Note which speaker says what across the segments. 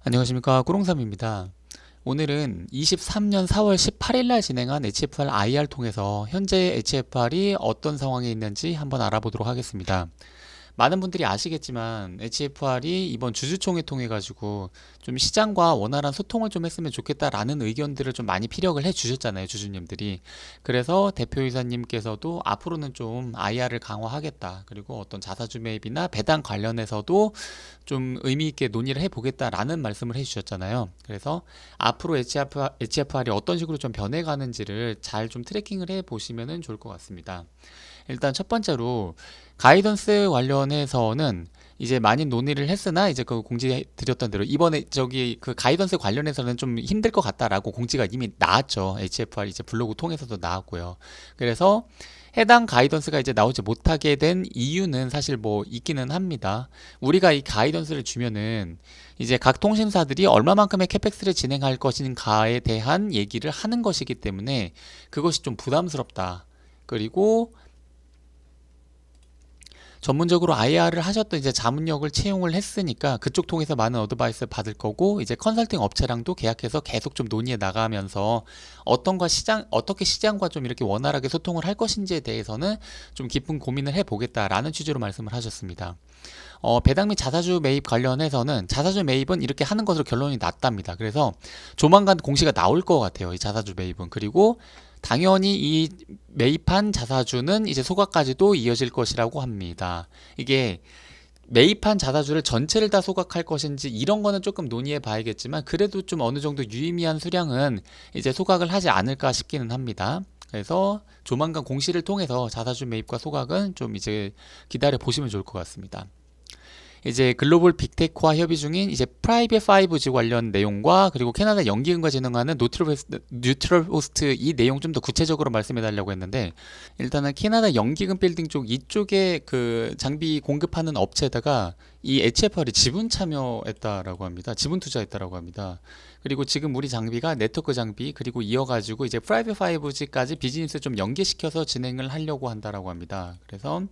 Speaker 1: 안녕하십니까, 꾸롱삼입니다. 오늘은 23년 4월 18일 날 진행한 HFR IR 통해서 현재 HFR이 어떤 상황에 있는지 한번 알아보도록 하겠습니다. 많은 분들이 아시겠지만 HFR이 이번 주주총회 통해 가지고 좀 시장과 원활한 소통을 좀 했으면 좋겠다라는 의견들을 좀 많이 피력을 해 주셨잖아요, 주주님들이. 그래서 대표이사님께서도 앞으로는 좀 IR을 강화하겠다. 그리고 어떤 자사주 매입이나 배당 관련해서도 좀 의미 있게 논의를 해 보겠다라는 말씀을 해 주셨잖아요. 그래서 앞으로 HFR이 어떤 식으로 좀 변해 가는지를 잘 좀 트래킹을 해 보시면 좋을 것 같습니다. 일단 첫 번째로 가이던스 관련해서는 이제 많이 논의를 했으나 이제 그 공지 드렸던 대로 이번에 저기 그 가이던스 관련해서는 좀 힘들 것 같다라고 공지가 이미 나왔죠. HFR 이제 블로그 통해서도 나왔고요. 그래서 해당 가이던스가 이제 나오지 못하게 된 이유는 사실 뭐 있기는 합니다. 우리가 이 가이던스를 주면은 이제 각 통신사들이 얼마만큼의 캐펙스를 진행할 것인가에 대한 얘기를 하는 것이기 때문에 그것이 좀 부담스럽다. 그리고 전문적으로 IR을 하셨던 이제 자문력을 채용을 했으니까 그쪽 통해서 많은 어드바이스를 받을 거고 이제 컨설팅 업체랑도 계약해서 계속 좀 논의해 나가면서 어떻게 시장과 좀 이렇게 원활하게 소통을 할 것인지에 대해서는 좀 깊은 고민을 해보겠다라는 취지로 말씀을 하셨습니다. 배당 및 자사주 매입 관련해서는 자사주 매입은 이렇게 하는 것으로 결론이 났답니다. 그래서 조만간 공시가 나올 것 같아요. 이 자사주 매입은. 그리고 당연히 이 매입한 자사주는 이제 소각까지도 이어질 것이라고 합니다. 이게 매입한 자사주를 전체를 다 소각할 것인지 이런 거는 조금 논의해 봐야겠지만 그래도 좀 어느 정도 유의미한 수량은 이제 소각을 하지 않을까 싶기는 합니다. 그래서 조만간 공시를 통해서 자사주 매입과 소각은 좀 이제 기다려 보시면 좋을 것 같습니다. 이제 글로벌 빅테크와 협의 중인 이제 프라이빗 5G 관련 내용과 그리고 캐나다 연기금과 진행하는 뉴트럴 호스트 이 내용 좀 더 구체적으로 말씀해 달라고 했는데 일단은 캐나다 연기금 빌딩 쪽 이쪽에 그 장비 공급하는 업체에다가 이 HFR이 지분 참여했다라고 합니다. 지분 투자했다라고 합니다. 그리고 지금 우리 장비가 네트워크 장비 그리고 이어가지고 이제 프라이빗 5G까지 비즈니스 좀 연계시켜서 진행을 하려고 한다라고 합니다. 그래서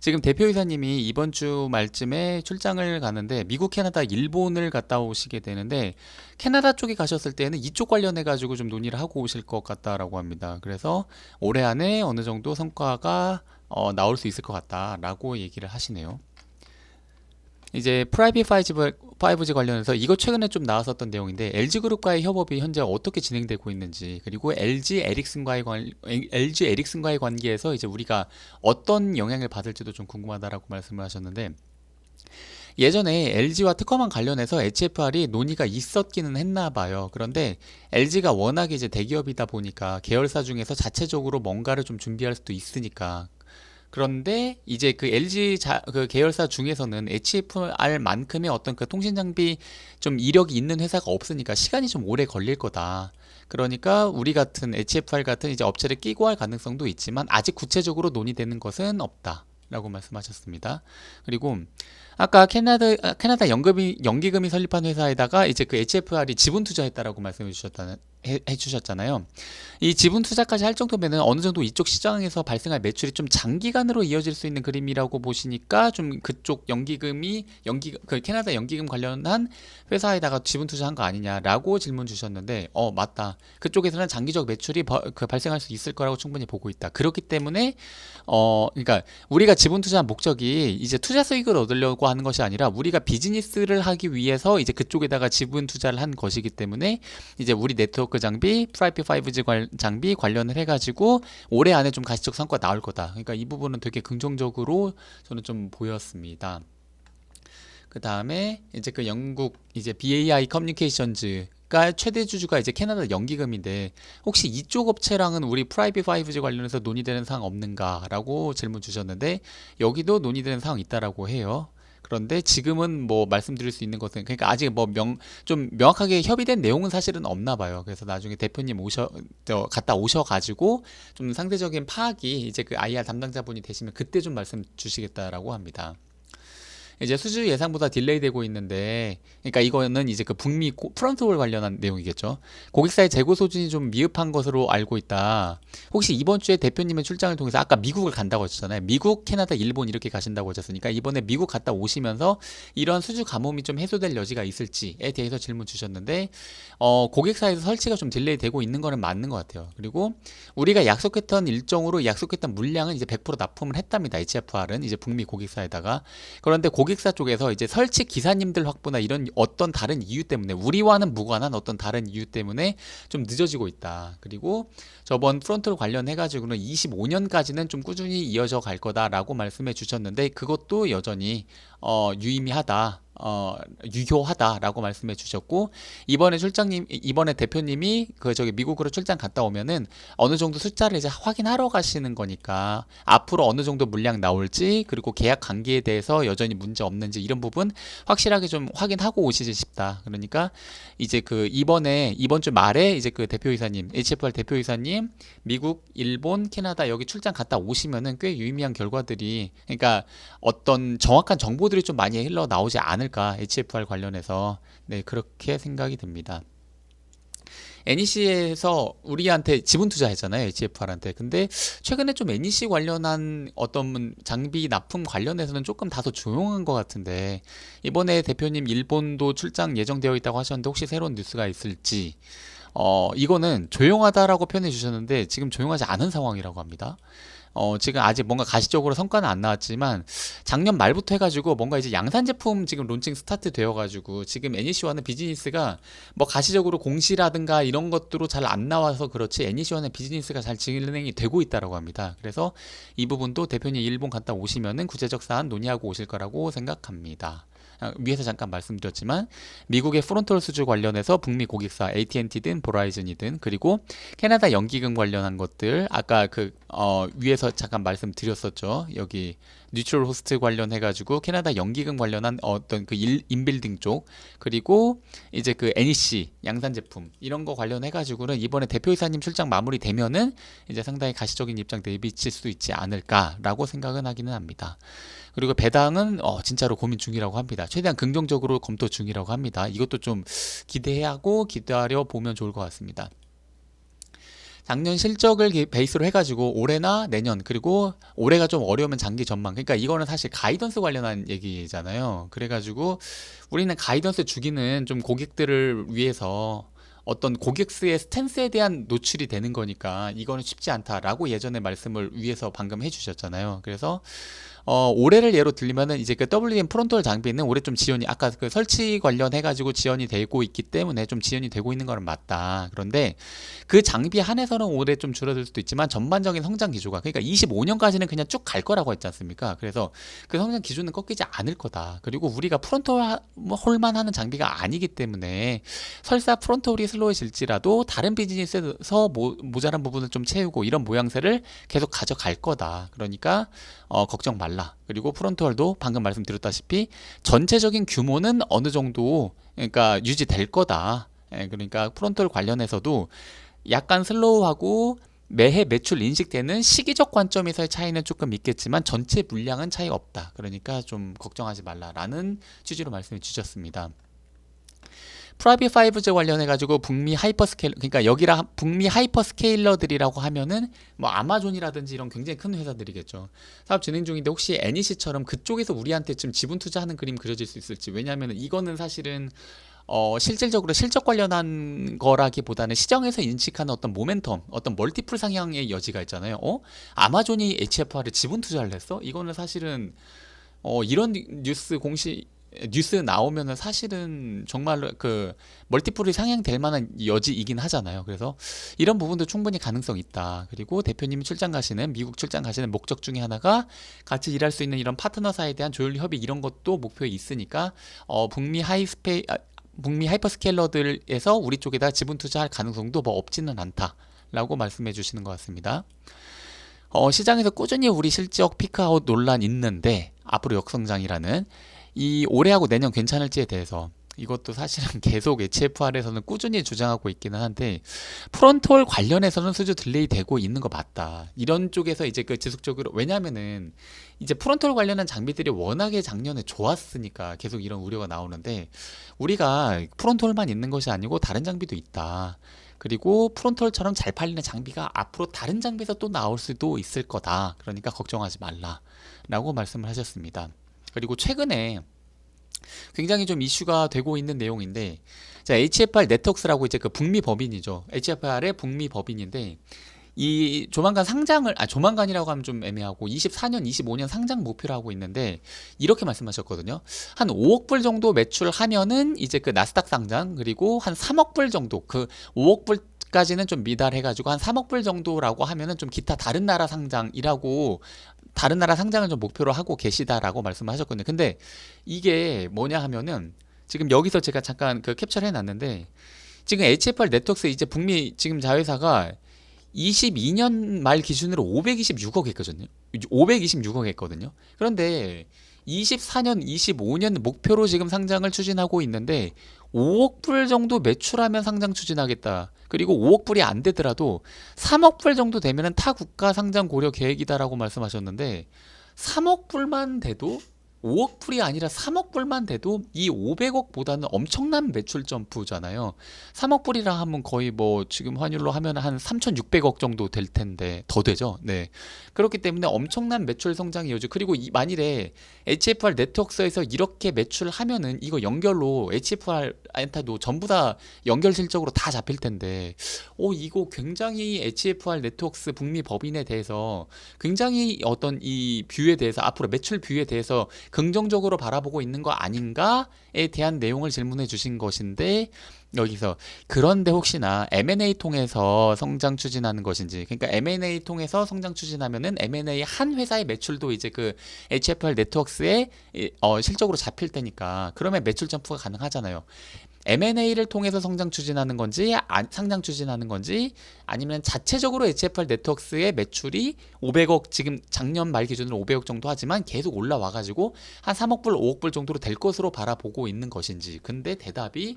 Speaker 1: 지금 대표이사님이 이번 주 말쯤에 출장을 가는데 미국, 캐나다, 일본을 갔다 오시게 되는데 캐나다 쪽에 가셨을 때는 이쪽 관련해 가지고 좀 논의를 하고 오실 것 같다라고 합니다. 그래서 올해 안에 어느 정도 성과가 나올 수 있을 것 같다라고 얘기를 하시네요. 이제 프라이빗 5G 관련해서 이거 최근에 좀 나왔었던 내용인데 LG그룹과의 협업이 현재 어떻게 진행되고 있는지 그리고 LG 에릭슨과의 관계에서 이제 우리가 어떤 영향을 받을지도 좀 궁금하다라고 말씀을 하셨는데 예전에 LG와 특허만 관련해서 HFR이 논의가 있었기는 했나 봐요. 그런데 LG가 워낙에 이제 대기업이다 보니까 계열사 중에서 자체적으로 뭔가를 좀 준비할 수도 있으니까 그런데 이제 그 LG 그 계열사 중에서는 HFR만큼의 어떤 그 통신 장비 좀 이력이 있는 회사가 없으니까 시간이 좀 오래 걸릴 거다. 그러니까 우리 같은 HFR 같은 이제 업체를 끼고 할 가능성도 있지만 아직 구체적으로 논의되는 것은 없다. 라고 말씀하셨습니다. 그리고 아까 캐나다 연기금이 설립한 회사에다가 이제 그 HFR이 지분 투자했다라고 말씀해 주셨다는 해주셨잖아요. 이 지분 투자까지 할 정도면은 어느 정도 이쪽 시장에서 발생할 매출이 좀 장기간으로 이어질 수 있는 그림이라고 보시니까 좀 그쪽 그 캐나다 연기금 관련한 회사에다가 지분 투자한 거 아니냐라고 질문 주셨는데 맞다. 그쪽에서는 장기적 매출이 발생할 수 있을 거라고 충분히 보고 있다. 그렇기 때문에 그러니까 우리가 지분 투자한 목적이 이제 투자 수익을 얻으려고 하는 것이 아니라 우리가 비즈니스를 하기 위해서 이제 그쪽에다가 지분 투자를 한 것이기 때문에 이제 우리 네트워크 장비, 프라이빗 5G 장비 관련을 해가지고 올해 안에 좀 가시적 성과 나올 거다. 그러니까 이 부분은 되게 긍정적으로 저는 좀 보였습니다. 그 다음에 이제 그 영국 이제 BAI 커뮤니케이션즈가 최대 주주가 이제 캐나다 연기금인데 혹시 이쪽 업체랑은 우리 프라이빗 5G 관련해서 논의되는 사항 없는가라고 질문 주셨는데 여기도 논의되는 사항 있다라고 해요. 그런데 지금은 뭐 말씀드릴 수 있는 것은 그러니까 아직 뭐 좀 명확하게 협의된 내용은 사실은 없나 봐요. 그래서 나중에 대표님 갔다 오셔가지고 좀 상대적인 파악이 이제 그 IR 담당자분이 되시면 그때 좀 말씀 주시겠다라고 합니다. 이제 수주 예상보다 딜레이 되고 있는데, 그러니까 이거는 이제 그 북미 프론트홀 관련한 내용이겠죠. 고객사의 재고 소진이 좀 미흡한 것으로 알고 있다. 혹시 이번 주에 대표님의 출장을 통해서 아까 미국을 간다고 하셨잖아요. 미국, 캐나다, 일본 이렇게 가신다고 하셨으니까 이번에 미국 갔다 오시면서 이런 수주 가뭄이 좀 해소될 여지가 있을지에 대해서 질문 주셨는데, 고객사에서 설치가 좀 딜레이 되고 있는 거는 맞는 것 같아요. 그리고 우리가 약속했던 일정으로 약속했던 물량은 이제 100% 납품을 했답니다. HFR은 이제 북미 고객사에다가. 그런데 고객사 쪽에서 이제 설치 기사님들 확보나 이런 어떤 다른 이유 때문에, 우리와는 무관한 어떤 다른 이유 때문에 좀 늦어지고 있다. 그리고 저번 프론트를 관련해 가지고는 25년까지는 좀 꾸준히 이어져 갈 거다라고 말씀해 주셨는데, 그것도 여전히 유의미하다. 유효하다라고 말씀해 주셨고, 이번에 대표님이 그 저기 미국으로 출장 갔다 오면은 어느 정도 숫자를 이제 확인하러 가시는 거니까 앞으로 어느 정도 물량 나올지, 그리고 계약 관계에 대해서 여전히 문제 없는지 이런 부분 확실하게 좀 확인하고 오시지 싶다. 그러니까 이제 그 이번 주 말에 이제 그 대표이사님, HFR 대표이사님 미국, 일본, 캐나다 여기 출장 갔다 오시면은 꽤 유의미한 결과들이, 그러니까 어떤 정확한 정보들이 좀 많이 흘러 나오지 않을까, HFR 관련해서. 네, 그렇게 생각이 듭니다. NEC에서 우리한테 지분 투자했잖아요, HFR한테. 근데 최근에 좀 NEC 관련한 어떤 장비 납품 관련해서는 조금 다소 조용한 것 같은데, 이번에 대표님 일본도 출장 예정되어 있다고 하셨는데 혹시 새로운 뉴스가 있을지. 이거는 조용하다라고 표현해 주셨는데 지금 조용하지 않은 상황이라고 합니다. 지금 아직 뭔가 가시적으로 성과는 안 나왔지만 작년 말부터 해가지고 뭔가 이제 양산 제품 지금 론칭 스타트 되어가지고 지금 NEC와는 비즈니스가 뭐 가시적으로 공시라든가 이런 것들로 잘 안 나와서 그렇지, NEC와는 비즈니스가 잘 진행이 되고 있다라고 합니다. 그래서 이 부분도 대표님 일본 갔다 오시면은 구체적 사안 논의하고 오실 거라고 생각합니다. 위에서 잠깐 말씀드렸지만 미국의 프론트홀 수주 관련해서 북미 고객사 AT&T든 보라이즌이든, 그리고 캐나다 연기금 관련한 것들 아까 위에서 잠깐 말씀드렸었죠. 여기 뉴트럴 호스트 관련해가지고 캐나다 연기금 관련한 어떤 그 인빌딩 쪽, 그리고 이제 그 NEC 양산 제품 이런 거 관련해가지고는 이번에 대표이사님 출장 마무리되면은 이제 상당히 가시적인 입장 내비칠 수 있지 않을까라고 생각은 하기는 합니다. 그리고 배당은 진짜로 고민 중이라고 합니다. 최대한 긍정적으로 검토 중이라고 합니다. 이것도 좀 기대하고 기다려 보면 좋을 것 같습니다. 작년 실적을 베이스로 해가지고 올해나 내년, 그리고 올해가 좀 어려우면 장기 전망, 그러니까 이거는 사실 가이던스 관련한 얘기잖아요. 그래가지고 우리는 가이던스 주기는 좀 고객들을 위해서 어떤 고객수의 스탠스에 대한 노출이 되는 거니까 이거는 쉽지 않다라고 예전에 말씀을 위해서 방금 해주셨잖아요. 그래서 올해를 예로 들리면은 이제 그 WM 프론트홀 장비는 올해 좀 지연이, 아까 그 설치 관련해가지고 지연이 되고 있기 때문에 좀 지연이 되고 있는 거는 맞다. 그런데 그 장비 한해서는 올해 좀 줄어들 수도 있지만 전반적인 성장 기조가, 그러니까 25년까지는 그냥 쭉 갈 거라고 했지 않습니까? 그래서 그 성장 기조는 꺾이지 않을 거다. 그리고 우리가 프론트홀만 하는 장비가 아니기 때문에 설사 프론트홀이 슬로워질지라도 다른 비즈니스에서 모자란 부분을 좀 채우고 이런 모양새를 계속 가져갈 거다. 그러니까 걱정 말라. 그리고 프론트홀도 방금 말씀드렸다시피 전체적인 규모는 어느 정도 그러니까 유지될 거다. 그러니까 프론트홀 관련해서도 약간 슬로우하고 매해 매출 인식되는 시기적 관점에서의 차이는 조금 있겠지만 전체 물량은 차이 없다. 그러니까 좀 걱정하지 말라라는 취지로 말씀해 주셨습니다. 프라이빗 5G 관련해가지고 북미 하이퍼스케일러, 그러니까 여기라 북미 하이퍼스케일러들이라고 하면은 뭐 아마존이라든지 이런 굉장히 큰 회사들이겠죠. 사업 진행 중인데 혹시 NEC처럼 그쪽에서 우리한테 지금 지분 투자하는 그림 그려질 수 있을지. 왜냐하면 이거는 사실은 실질적으로 실적 관련한 거라기보다는 시장에서 인식하는 어떤 모멘텀, 어떤 멀티플 상향의 여지가 있잖아요. 아마존이 HFR에 지분 투자를 했어? 이거는 사실은 이런 뉴스 나오면은 사실은 정말로 그 멀티플이 상향될 만한 여지이긴 하잖아요. 그래서 이런 부분도 충분히 가능성 있다. 그리고 대표님이 미국 출장 가시는 목적 중에 하나가 같이 일할 수 있는 이런 파트너사에 대한 조율 협의 이런 것도 목표에 있으니까 북미 하이퍼스케일러들에서 우리 쪽에다 지분 투자할 가능성도 뭐 없지는 않다라고 말씀해 주시는 것 같습니다. 시장에서 꾸준히 우리 실적 피크아웃 논란 있는데 앞으로 역성장이라는 이 올해하고 내년 괜찮을지에 대해서, 이것도 사실은 계속 HFR에서는 꾸준히 주장하고 있기는 한데 프론트홀 관련해서는 수주 딜레이 되고 있는 거 맞다. 이런 쪽에서 이제 그 지속적으로 왜냐면은 이제 프론트홀 관련한 장비들이 워낙에 작년에 좋았으니까 계속 이런 우려가 나오는데 우리가 프론트홀만 있는 것이 아니고 다른 장비도 있다. 그리고 프론트홀처럼 잘 팔리는 장비가 앞으로 다른 장비에서 또 나올 수도 있을 거다. 그러니까 걱정하지 말라. 라고 말씀을 하셨습니다. 그리고 최근에 굉장히 좀 이슈가 되고 있는 내용인데 자, HFR 네트웍스라고 이제 그 북미 법인이죠. HFR의 북미 법인인데 이 조만간 상장을 조만간이라고 하면 좀 애매하고 24년, 25년 상장 목표를 하고 있는데 이렇게 말씀하셨거든요. 한 5억 불 정도 매출하면은 이제 그 나스닥 상장 그리고 한 3억 불 정도 그 5억 불까지는 좀 미달해가지고 한 3억 불 정도라고 하면은 좀 기타 다른 나라 상장이라고 다른 나라 상장을 좀 목표로 하고 계시다라고 말씀을 하셨거든요. 근데 이게 뭐냐 하면은 지금 여기서 제가 잠깐 그 캡처를 해놨는데 지금 HFR 네트웍스 이제 북미 지금 자회사가 22년 말 기준으로 526억 했거든요. 526억 했거든요. 그런데 24년, 25년 목표로 지금 상장을 추진하고 있는데 5억 불 정도 매출하면 상장 추진하겠다. 그리고 5억 불이 안 되더라도 3억 불 정도 되면은 타 국가 상장 고려 계획이다라고 말씀하셨는데 3억 불만 돼도 5억 불이 아니라 3억 불만 돼도 이 500억보다는 엄청난 매출 점프잖아요. 3억 불이라 하면 거의 뭐 지금 환율로 하면 한 3,600억 정도 될 텐데 더 되죠. 네. 그렇기 때문에 엄청난 매출 성장이 요즘 그리고 만일에 HFR 네트워크에서 이렇게 매출하면은 이거 연결로 HFR한테도 전부 다 연결 실적으로 다 잡힐 텐데 이거 굉장히 HFR 네트워크스 북미 법인에 대해서 굉장히 어떤 이 뷰에 대해서 앞으로 매출 뷰에 대해서 긍정적으로 바라보고 있는 거 아닌가에 대한 내용을 질문해 주신 것인데 여기서 그런데 혹시나 M&A 통해서 성장 추진하는 것인지 그러니까 M&A 통해서 성장 추진하면은 M&A 한 회사의 매출도 이제 그 HFR 네트워크스의 실적으로 잡힐 테니까 그러면 매출 점프가 가능하잖아요. M&A를 통해서 성장 추진하는 건지 상장 추진하는 건지 아니면 자체적으로 HFR 네트워크스의 매출이 500억 지금 작년 말 기준으로 500억 정도 하지만 계속 올라와 가지고 한 3억 불 5억 불 정도로 될 것으로 바라보고 있는 것인지 근데 대답이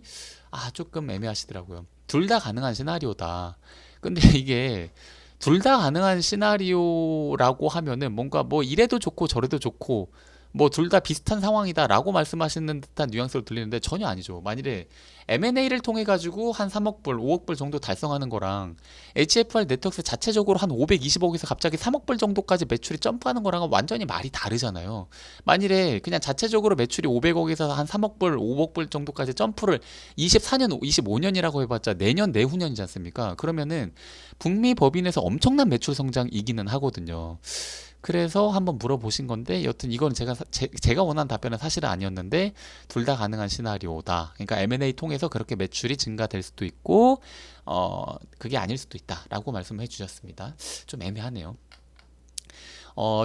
Speaker 1: 조금 애매하시더라고요. 둘 다 가능한 시나리오다. 근데 이게 둘 다 가능한 시나리오라고 하면은 뭔가 뭐 이래도 좋고 저래도 좋고 뭐 둘 다 비슷한 상황이다 라고 말씀하시는 듯한 뉘앙스로 들리는데 전혀 아니죠. 만일에 M&A를 통해 가지고 한 3억 불, 5억 불 정도 달성하는 거랑 HFR 네트워크 자체적으로 한 520억에서 갑자기 3억 불 정도까지 매출이 점프하는 거랑은 완전히 말이 다르잖아요. 만일에 그냥 자체적으로 매출이 500억에서 한 3억 불, 5억 불 정도까지 점프를 24년, 25년이라고 해봤자 내년, 내후년이지 않습니까? 그러면은 북미 법인에서 엄청난 매출 성장이기는 하거든요. 그래서 한번 물어보신 건데 여튼 이건 제가 원하는 답변은 사실은 아니었는데 둘 다 가능한 시나리오다. 그러니까 M&A 통해서 그렇게 매출이 증가될 수도 있고 그게 아닐 수도 있다라고 말씀해 주셨습니다. 좀 애매하네요.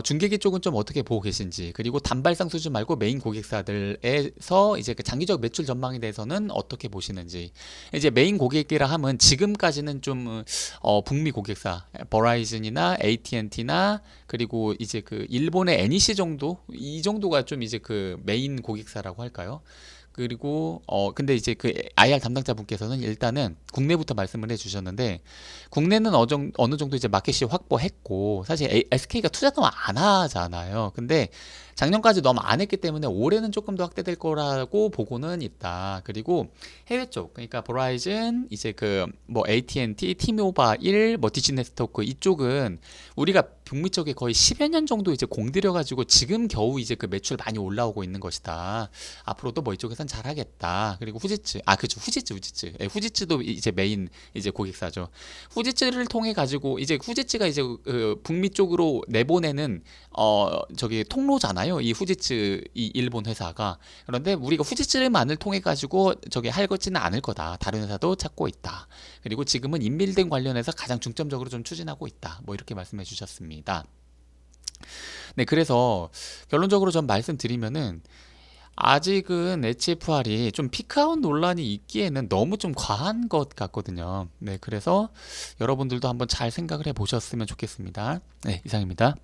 Speaker 1: 중계기 쪽은 좀 어떻게 보고 계신지 그리고 단발상 수준 말고 메인 고객사들에서 이제 그 장기적 매출 전망에 대해서는 어떻게 보시는지 이제 메인 고객이라 하면 지금까지는 좀 북미 고객사 버라이즌이나 AT&T나 그리고 이제 그 일본의 NEC 정도 이 정도가 좀 이제 그 메인 고객사라고 할까요? 그리고 근데 이제 그 IR 담당자분께서는 일단은 국내부터 말씀을 해주셨는데 국내는 어느 정도 이제 마켓이 확보했고 사실 SK가 투자 너무 안 하잖아요. 근데 작년까지 너무 안 했기 때문에 올해는 조금 더 확대될 거라고 보고는 있다. 그리고 해외 쪽 그러니까 버라이즌 이제 그 뭐 AT&T, T모바일, 뭐 디지네트워크 이쪽은 우리가 북미 쪽에 거의 10여 년 정도 이제 공들여 가지고 지금 겨우 이제 그 매출 많이 올라오고 있는 것이다. 앞으로도 뭐 이쪽에선 잘하겠다. 그리고 후지츠 그죠 후지츠 후지츠도 이제 메인 이제 고객사죠. 후지츠를 통해 가지고 이제 후지츠가 이제 그 북미 쪽으로 내보내는 저기 통로잖아요. 이 후지츠 이 일본 회사가. 그런데 우리가 후지츠만을 통해 가지고 저기 할 것지는 않을 거다. 다른 회사도 찾고 있다. 그리고 지금은 인빌딩 관련해서 가장 중점적으로 좀 추진하고 있다. 뭐 이렇게 말씀해 주셨습니다. 네, 그래서 결론적으로 좀 말씀드리면은 아직은 HFR이 좀 피크아웃 논란이 있기에는 너무 좀 과한 것 같거든요. 네, 그래서 여러분들도 한번 잘 생각을 해 보셨으면 좋겠습니다. 네, 이상입니다.